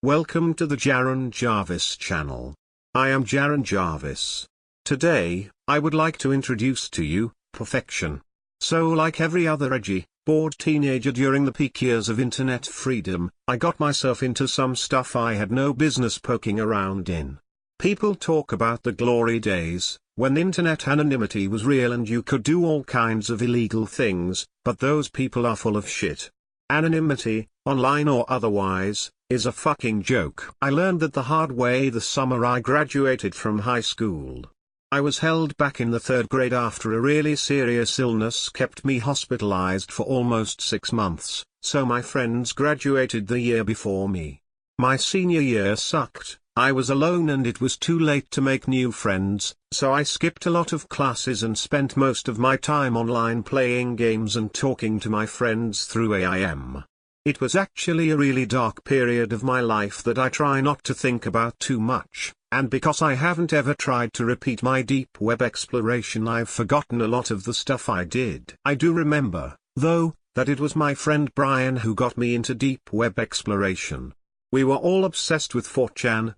Welcome to the Jaron Jarvis channel. I am Jaron Jarvis. Today, I would like to introduce to you, perfection. So like every other edgy, bored teenager during the peak years of internet freedom, I got myself into some stuff I had no business poking around in. People talk about the glory days, when internet anonymity was real and you could do all kinds of illegal things, but those people are full of shit. Anonymity, online or otherwise, is a fucking joke. I learned that the hard way the summer I graduated from high school. I was held back in the third grade after a really serious illness kept me hospitalized for almost 6 months, so my friends graduated the year before me. My senior year sucked. I was alone and it was too late to make new friends, so I skipped a lot of classes and spent most of my time online playing games and talking to my friends through AIM. It was actually a really dark period of my life that I try not to think about too much, and because I haven't ever tried to repeat my deep web exploration, I've forgotten a lot of the stuff I did. I do remember, though, that it was my friend Brian who got me into deep web exploration. We were all obsessed with 4chan/b/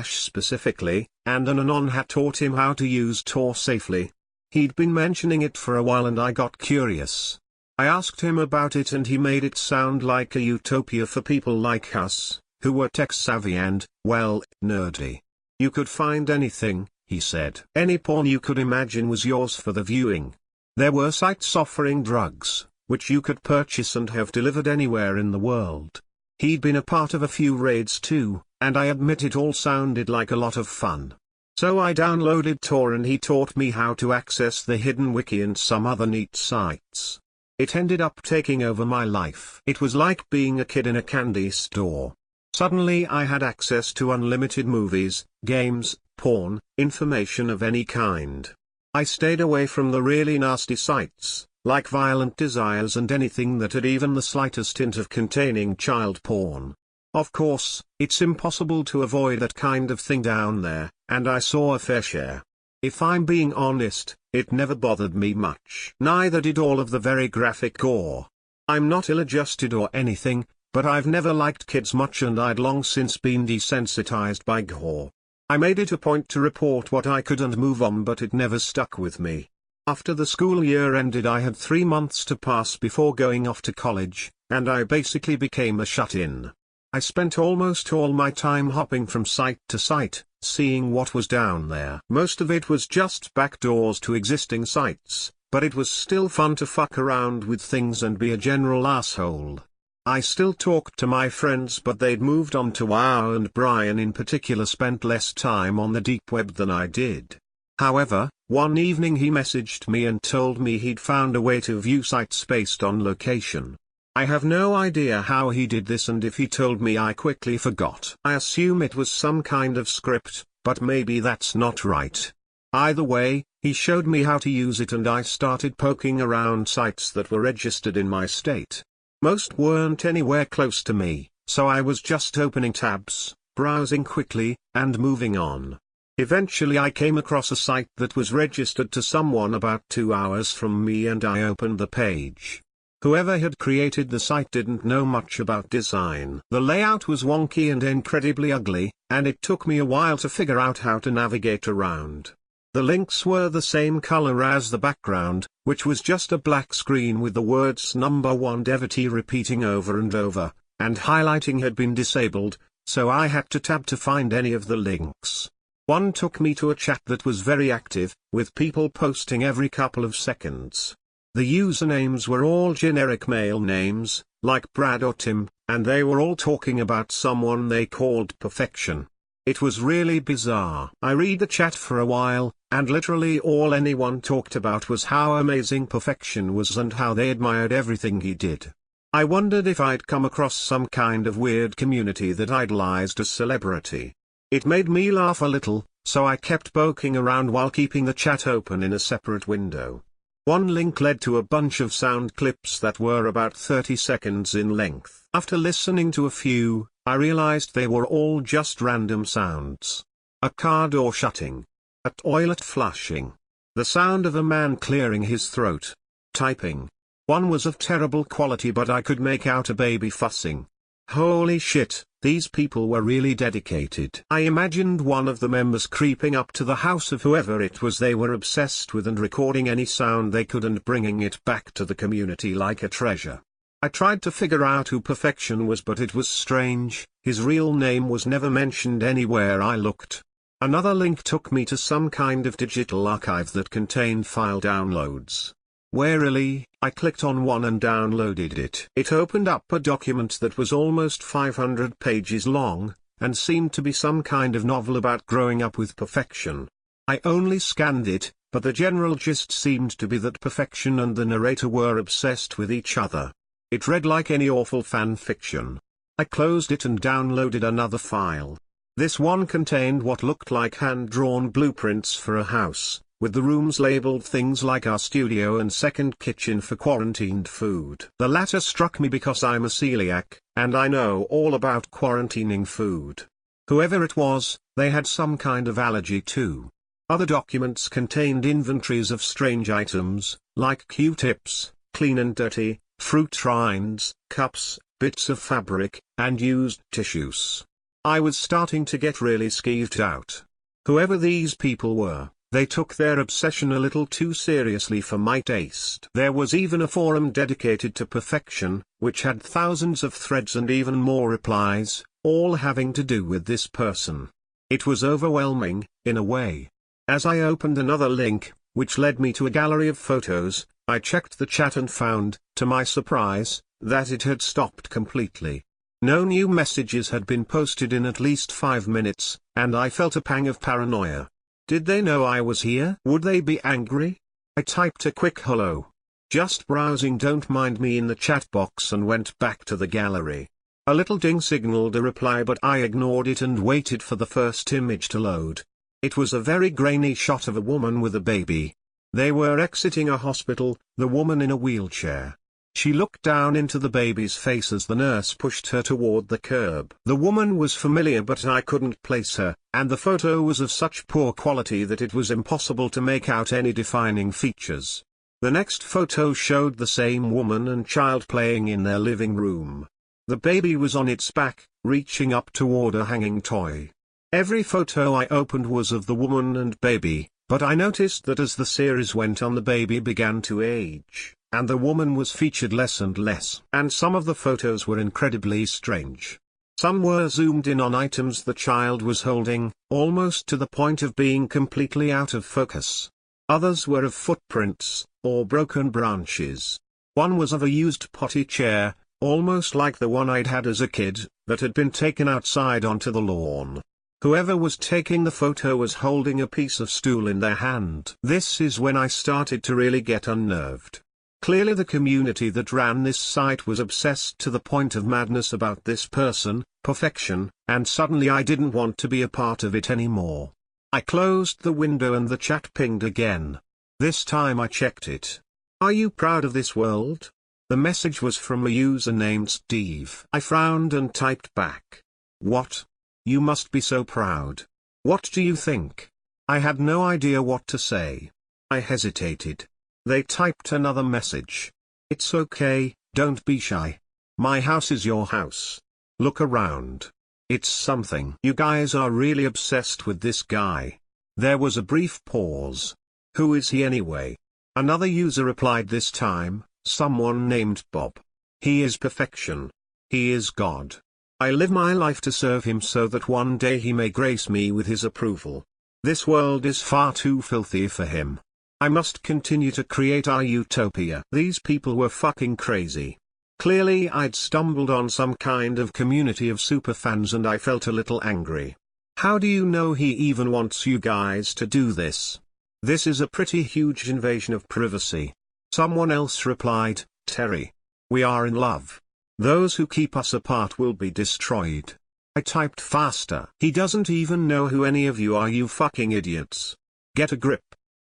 specifically, and an anon had taught him how to use Tor safely. He'd been mentioning it for a while and I got curious. I asked him about it and he made it sound like a utopia for people like us, who were tech-savvy and, well, nerdy. You could find anything, he said. Any porn you could imagine was yours for the viewing. There were sites offering drugs, which you could purchase and have delivered anywhere in the world. He'd been a part of a few raids too, and I admit it all sounded like a lot of fun. So I downloaded Tor and he taught me how to access the hidden wiki and some other neat sites. It ended up taking over my life. It was like being a kid in a candy store. Suddenly I had access to unlimited movies, games, porn, information of any kind. I stayed away from the really nasty sites, like Violent Desires and anything that had even the slightest hint of containing child porn. Of course, it's impossible to avoid that kind of thing down there, and I saw a fair share. If I'm being honest, it never bothered me much. Neither did all of the very graphic gore. I'm not ill-adjusted or anything, but I've never liked kids much and I'd long since been desensitized by gore. I made it a point to report what I could and move on, but it never stuck with me. After the school year ended I had 3 months to pass before going off to college, and I basically became a shut-in. I spent almost all my time hopping from site to site, seeing what was down there. Most of it was just backdoors to existing sites, but it was still fun to fuck around with things and be a general asshole. I still talked to my friends, but they'd moved on to WoW, and Brian in particular spent less time on the deep web than I did. However, one evening he messaged me and told me he'd found a way to view sites based on location. I have no idea how he did this, and if he told me I quickly forgot. I assume it was some kind of script, but maybe that's not right. Either way, he showed me how to use it and I started poking around sites that were registered in my state. Most weren't anywhere close to me, so I was just opening tabs, browsing quickly, and moving on. Eventually I came across a site that was registered to someone about 2 hours from me and I opened the page. Whoever had created the site didn't know much about design. The layout was wonky and incredibly ugly, and it took me a while to figure out how to navigate around. The links were the same color as the background, which was just a black screen with the words number 1 Devotee repeating over and over, and highlighting had been disabled, so I had to tab to find any of the links. One took me to a chat that was very active, with people posting every couple of seconds. The usernames were all generic male names, like Brad or Tim, and they were all talking about someone they called Perfection. It was really bizarre. I read the chat for a while, and literally all anyone talked about was how amazing Perfection was and how they admired everything he did. I wondered if I'd come across some kind of weird community that idolized a celebrity. It made me laugh a little, so I kept poking around while keeping the chat open in a separate window. One link led to a bunch of sound clips that were about 30 seconds in length. After listening to a few, I realized they were all just random sounds. A car door shutting. A toilet flushing. The sound of a man clearing his throat. Typing. One was of terrible quality but I could make out a baby fussing. Holy shit, these people were really dedicated. I imagined one of the members creeping up to the house of whoever it was they were obsessed with and recording any sound they could and bringing it back to the community like a treasure. I tried to figure out who Perfection was, but it was strange, his real name was never mentioned anywhere I looked. Another link took me to some kind of digital archive that contained file downloads. Warily, I clicked on one and downloaded it. It opened up a document that was almost 500 pages long, and seemed to be some kind of novel about growing up with Perfection. I only scanned it, but the general gist seemed to be that Perfection and the narrator were obsessed with each other. It read like any awful fan fiction. I closed it and downloaded another file. This one contained what looked like hand-drawn blueprints for a house, with the rooms labeled things like our studio and second kitchen for quarantined food. The latter struck me because I'm a celiac, and I know all about quarantining food. Whoever it was, they had some kind of allergy too. Other documents contained inventories of strange items, like Q-tips, clean and dirty, fruit rinds, cups, bits of fabric, and used tissues. I was starting to get really skeeved out. Whoever these people were, they took their obsession a little too seriously for my taste. There was even a forum dedicated to Perfection, which had thousands of threads and even more replies, all having to do with this person. It was overwhelming, in a way. As I opened another link, which led me to a gallery of photos, I checked the chat and found, to my surprise, that it had stopped completely. No new messages had been posted in at least 5 minutes, and I felt a pang of paranoia. Did they know I was here? Would they be angry? I typed a quick hello. Just browsing, don't mind me, in the chat box and went back to the gallery. A little ding signaled a reply, but I ignored it and waited for the first image to load. It was a very grainy shot of a woman with a baby. They were exiting a hospital, the woman in a wheelchair. She looked down into the baby's face as the nurse pushed her toward the curb. The woman was familiar, but I couldn't place her, and the photo was of such poor quality that it was impossible to make out any defining features. The next photo showed the same woman and child playing in their living room. The baby was on its back, reaching up toward a hanging toy. Every photo I opened was of the woman and baby, but I noticed that as the series went on, the baby began to age, and the woman was featured less and less. And some of the photos were incredibly strange. Some were zoomed in on items the child was holding, almost to the point of being completely out of focus. Others were of footprints, or broken branches. One was of a used potty chair, almost like the one I'd had as a kid, that had been taken outside onto the lawn. Whoever was taking the photo was holding a piece of stool in their hand. This is when I started to really get unnerved. Clearly the community that ran this site was obsessed to the point of madness about this person, Perfection, and suddenly I didn't want to be a part of it anymore. I closed the window and the chat pinged again. This time I checked it. Are you proud of this world? The message was from a user named Steve. I frowned and typed back. What? You must be so proud. What do you think? I had no idea what to say. I hesitated. They typed another message. It's okay, don't be shy. My house is your house. Look around. It's something. You guys are really obsessed with this guy. There was a brief pause. Who is he anyway? Another user replied, this time, someone named Bob. He is Perfection. He is God. I live my life to serve him so that one day he may grace me with his approval. This world is far too filthy for him. I must continue to create our utopia. These people were fucking crazy. Clearly I'd stumbled on some kind of community of superfans and I felt a little angry. How do you know he even wants you guys to do this? This is a pretty huge invasion of privacy. Someone else replied, Terry. We are in love. Those who keep us apart will be destroyed. I typed faster. He doesn't even know who any of you are, you fucking idiots. Get a grip.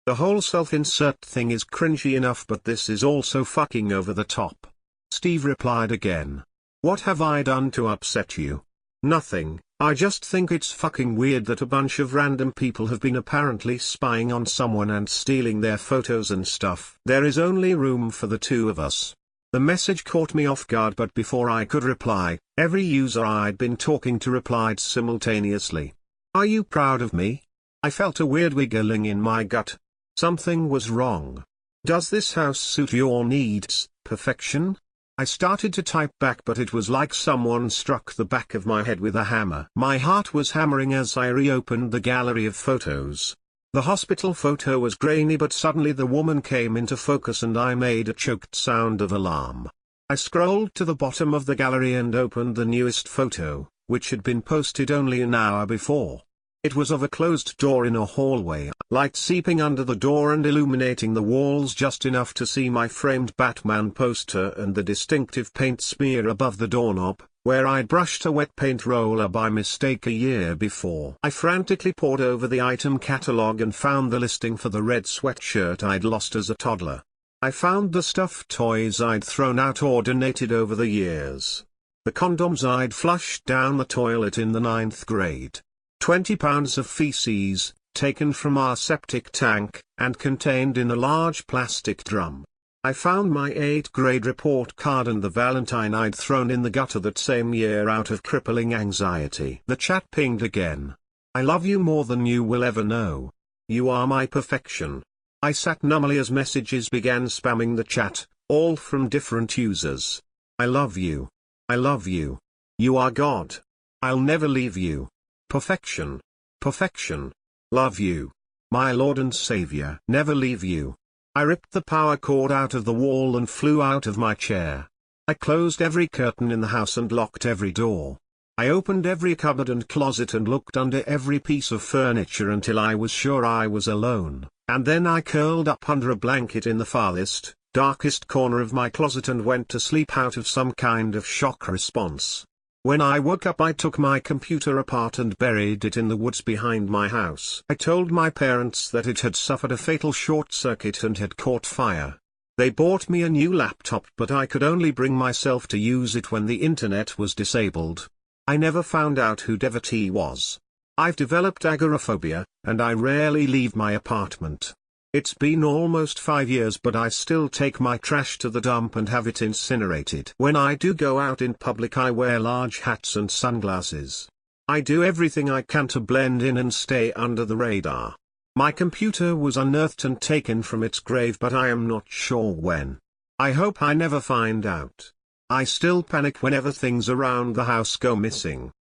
The whole self-insert thing is cringy enough, but this is also fucking over the top. Steve replied again. What have I done to upset you? Nothing, I just think it's fucking weird that a bunch of random people have been apparently spying on someone and stealing their photos and stuff. There is only room for the two of us. The message caught me off guard, but before I could reply, every user I'd been talking to replied simultaneously. Are you proud of me? I felt a weird wiggling in my gut. Something was wrong. Does this house suit your needs, perfection? I started to type back, but it was like someone struck the back of my head with a hammer. My heart was hammering as I reopened the gallery of photos. The hospital photo was grainy, but suddenly the woman came into focus and I made a choked sound of alarm. I scrolled to the bottom of the gallery and opened the newest photo, which had been posted only an hour before. It was of a closed door in a hallway, light seeping under the door and illuminating the walls just enough to see my framed Batman poster and the distinctive paint smear above the doorknob, where I'd brushed a wet paint roller by mistake a year before. I frantically pored over the item catalog and found the listing for the red sweatshirt I'd lost as a toddler. I found the stuffed toys I'd thrown out or donated over the years. The condoms I'd flushed down the toilet in the 9th grade. 20 pounds of feces, taken from our septic tank, and contained in a large plastic drum. I found my 8th grade report card and the Valentine I'd thrown in the gutter that same year out of crippling anxiety. The chat pinged again. I love you more than you will ever know. You are my perfection. I sat numbly as messages began spamming the chat, all from different users. I love you. I love you. You are God. I'll never leave you. Perfection. Perfection. Love you. My Lord and Savior. Never leave you. I ripped the power cord out of the wall and flew out of my chair. I closed every curtain in the house and locked every door. I opened every cupboard and closet and looked under every piece of furniture until I was sure I was alone, and then I curled up under a blanket in the farthest, darkest corner of my closet and went to sleep out of some kind of shock response. When I woke up, I took my computer apart and buried it in the woods behind my house. I told my parents that it had suffered a fatal short circuit and had caught fire. They bought me a new laptop, but I could only bring myself to use it when the internet was disabled. I never found out who Devotee was. I've developed agoraphobia, and I rarely leave my apartment. It's been almost 5 years, but I still take my trash to the dump and have it incinerated. When I do go out in public, I wear large hats and sunglasses. I do everything I can to blend in and stay under the radar. My computer was unearthed and taken from its grave, but I am not sure when. I hope I never find out. I still panic whenever things around the house go missing.